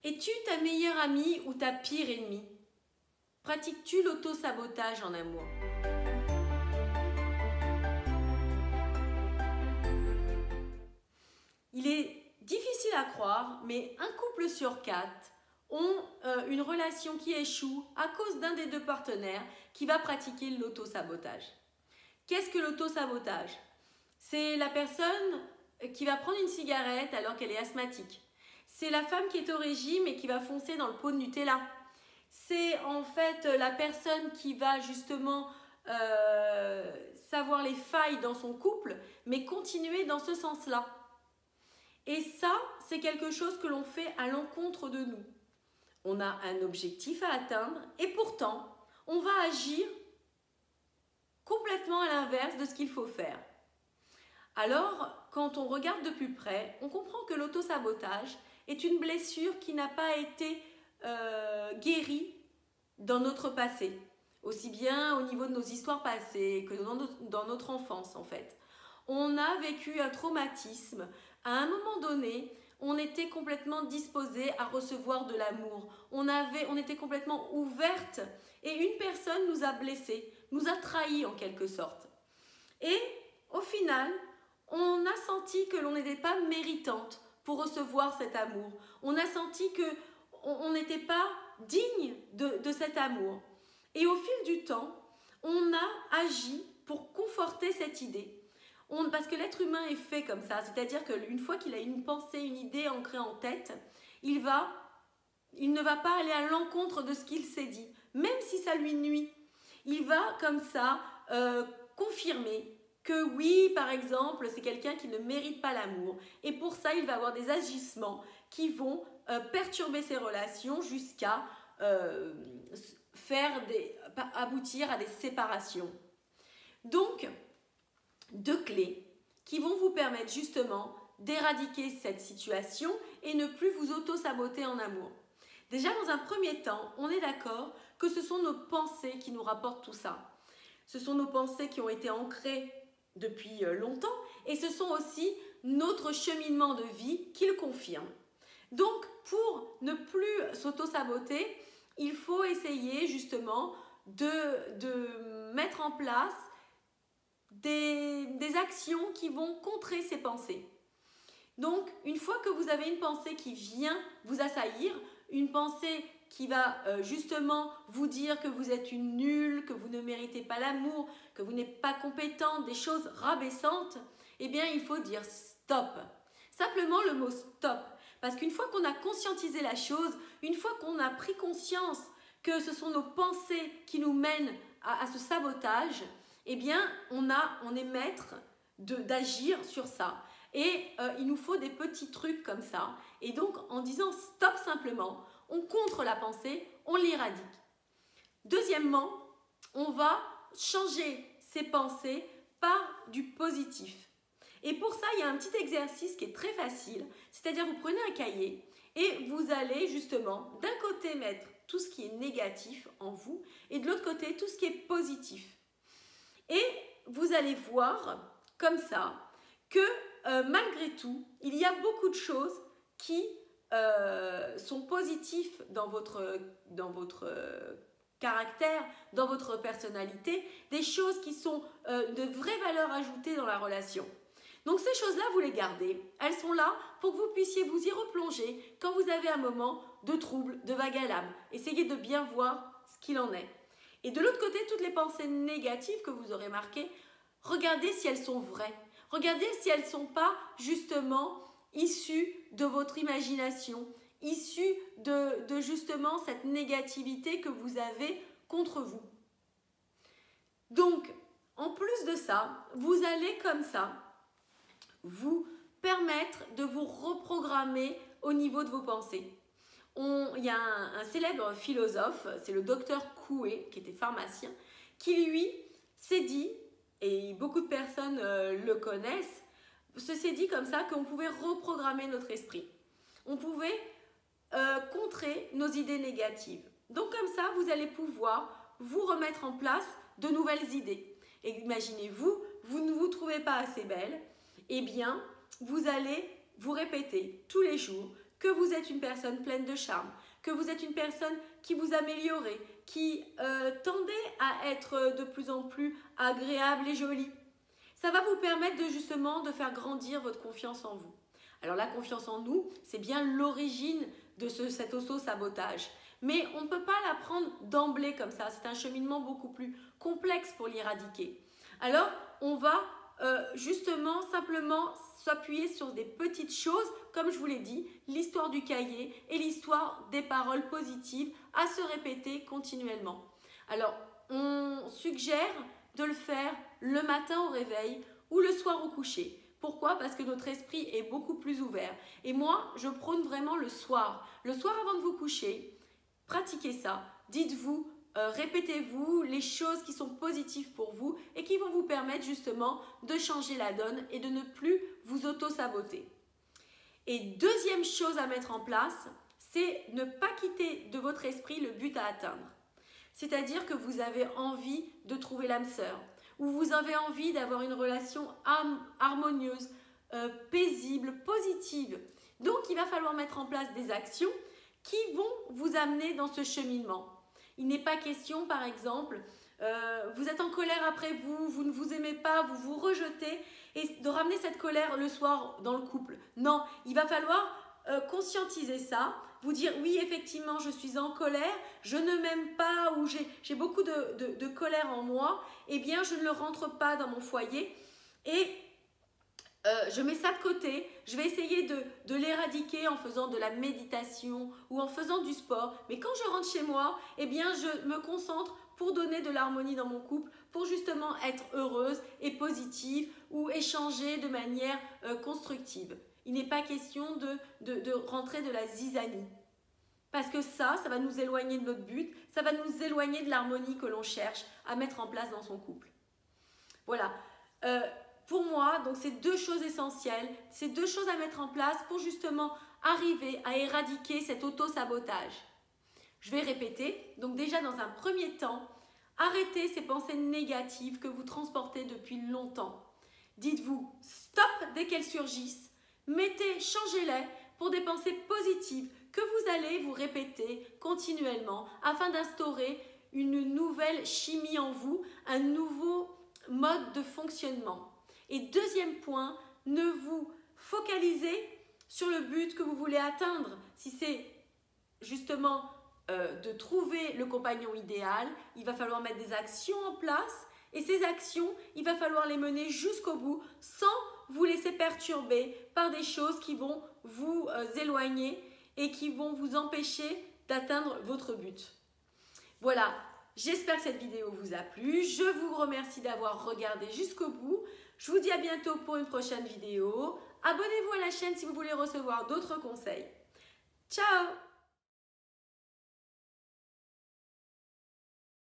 Es-tu ta meilleure amie ou ta pire ennemie? Pratiques-tu l'auto-sabotage en amour? Il est difficile à croire, mais un couple sur 4 ont une relation qui échoue à cause d'un des deux partenaires qui va pratiquer l'auto-sabotage. Qu'est-ce que l'auto-sabotage? C'est la personne qui va prendre une cigarette alors qu'elle est asthmatique. C'est la femme qui est au régime et qui va foncer dans le pot de Nutella. C'est en fait la personne qui va justement savoir les failles dans son couple, mais continuer dans ce sens-là. Et ça, c'est quelque chose que l'on fait à l'encontre de nous. On a un objectif à atteindre et pourtant, on va agir complètement à l'inverse de ce qu'il faut faire. Alors, quand on regarde de plus près, on comprend que l'auto-sabotage est une blessure qui n'a pas été guérie dans notre passé, aussi bien au niveau de nos histoires passées que dans notre enfance en fait. On a vécu un traumatisme. À un moment donné, on était complètement disposé à recevoir de l'amour. On était complètement ouverte et une personne nous a blessés, nous a trahis en quelque sorte. Et au final, on a senti que l'on n'était pas méritante pour recevoir cet amour. On a senti qu'on n'était pas digne de cet amour. Et au fil du temps, on a agi pour conforter cette idée. Parce que l'être humain est fait comme ça, c'est-à-dire qu'une fois qu'il a une pensée, une idée ancrée en tête, il ne va pas aller à l'encontre de ce qu'il s'est dit, même si ça lui nuit. Il va comme ça confirmer que oui, par exemple, c'est quelqu'un qui ne mérite pas l'amour. Et pour ça, il va avoir des agissements qui vont perturber ses relations jusqu'à aboutir à des séparations. Donc, deux clés qui vont vous permettre justement d'éradiquer cette situation et ne plus vous auto-saboter en amour. Déjà, dans un premier temps, on est d'accord que ce sont nos pensées qui nous rapportent tout ça. Ce sont nos pensées qui ont été ancrées depuis longtemps et ce sont aussi notre cheminement de vie qui le confirme. Donc, pour ne plus s'auto-saboter, il faut essayer justement de mettre en place des actions qui vont contrer ces pensées. Donc, une fois que vous avez une pensée qui vient vous assaillir, une pensée qui va justement vous dire que vous êtes une nulle, que vous ne méritez pas l'amour, que vous n'êtes pas compétente, des choses rabaissantes, eh bien, il faut dire stop. Simplement le mot stop. Parce qu'une fois qu'on a conscientisé la chose, une fois qu'on a pris conscience que ce sont nos pensées qui nous mènent à ce sabotage, eh bien, on est maître d'agir sur ça. Et il nous faut des petits trucs comme ça. Et donc, en disant stop simplement, on contre la pensée, on l'éradique. Deuxièmement, on va changer ces pensées par du positif. Et pour ça, il y a un petit exercice qui est très facile. C'est-à-dire, vous prenez un cahier et vous allez justement, d'un côté, mettre tout ce qui est négatif en vous et de l'autre côté, tout ce qui est positif. Et vous allez voir comme ça que malgré tout, il y a beaucoup de choses qui sont positives dans votre caractère, dans votre personnalité, des choses qui sont de vraies valeurs ajoutées dans la relation. Donc ces choses-là, vous les gardez. Elles sont là pour que vous puissiez vous y replonger quand vous avez un moment de trouble, de vague à l'âme. Essayez de bien voir ce qu'il en est. Et de l'autre côté, toutes les pensées négatives que vous aurez marquées, regardez si elles sont vraies. Regardez si elles ne sont pas justement issues de votre imagination, issues de justement cette négativité que vous avez contre vous. Donc, en plus de ça, vous allez comme ça vous permettre de vous reprogrammer au niveau de vos pensées. Il y a un célèbre philosophe, c'est le docteur Coué, qui était pharmacien, qui lui s'est dit, et beaucoup de personnes le connaissent, s'est dit comme ça qu'on pouvait reprogrammer notre esprit. On pouvait contrer nos idées négatives. Donc comme ça, vous allez pouvoir vous remettre en place de nouvelles idées. Et imaginez-vous, vous ne vous trouvez pas assez belle, eh bien, vous allez vous répéter tous les jours que vous êtes une personne pleine de charme, que vous êtes une personne qui vous améliorez, qui tendez à être de plus en plus agréable et jolie. Ça va vous permettre justement de faire grandir votre confiance en vous. Alors la confiance en nous, c'est bien l'origine de cet auto-sabotage. Mais on ne peut pas la prendre d'emblée comme ça. C'est un cheminement beaucoup plus complexe pour l'éradiquer. Alors, on va justement simplement s'appuyer sur des petites choses, comme je vous l'ai dit, l'histoire du cahier et l'histoire des paroles positives à se répéter continuellement. Alors, on suggère de le faire le matin au réveil ou le soir au coucher. Pourquoi? Parce que notre esprit est beaucoup plus ouvert. Et moi, je prône vraiment le soir. Le soir avant de vous coucher, pratiquez ça. Dites-vous, répétez-vous les choses qui sont positives pour vous et qui vont vous permettre justement de changer la donne et de ne plus vous auto-saboter. Et deuxième chose à mettre en place, c'est ne pas quitter de votre esprit le but à atteindre. C'est-à-dire que vous avez envie de trouver l'âme sœur, ou vous avez envie d'avoir une relation harmonieuse, paisible, positive. Donc, il va falloir mettre en place des actions qui vont vous amener dans ce cheminement. Il n'est pas question, par exemple, vous êtes en colère après vous, vous ne vous aimez pas, vous vous rejetez, et de ramener cette colère le soir dans le couple. Non, il va falloir conscientiser ça, vous dire oui effectivement je suis en colère, je ne m'aime pas ou j'ai beaucoup de colère en moi, eh bien je ne le rentre pas dans mon foyer et je mets ça de côté, je vais essayer de l'éradiquer en faisant de la méditation ou en faisant du sport, mais quand je rentre chez moi, eh bien je me concentre pour donner de l'harmonie dans mon couple, pour justement être heureuse et positive ou échanger de manière constructive. Il n'est pas question de rentrer de la zizanie. Parce que ça va nous éloigner de notre but, ça va nous éloigner de l'harmonie que l'on cherche à mettre en place dans son couple. Voilà. Pour moi, donc c'est deux choses essentielles, c'est deux choses à mettre en place pour justement arriver à éradiquer cet auto-sabotage. Je vais répéter. Donc déjà, dans un premier temps, arrêtez ces pensées négatives que vous transportez depuis longtemps. Dites-vous stop dès qu'elles surgissent. Changez-les pour des pensées positives que vous allez vous répéter continuellement afin d'instaurer une nouvelle chimie en vous, un nouveau mode de fonctionnement. Et deuxième point, ne vous focalisez sur le but que vous voulez atteindre. Si c'est justement de trouver le compagnon idéal, il va falloir mettre des actions en place et ces actions, il va falloir les mener jusqu'au bout sans vous laisser perturber par des choses qui vont vous éloigner et qui vont vous empêcher d'atteindre votre but. Voilà, j'espère que cette vidéo vous a plu. Je vous remercie d'avoir regardé jusqu'au bout. Je vous dis à bientôt pour une prochaine vidéo. Abonnez-vous à la chaîne si vous voulez recevoir d'autres conseils. Ciao!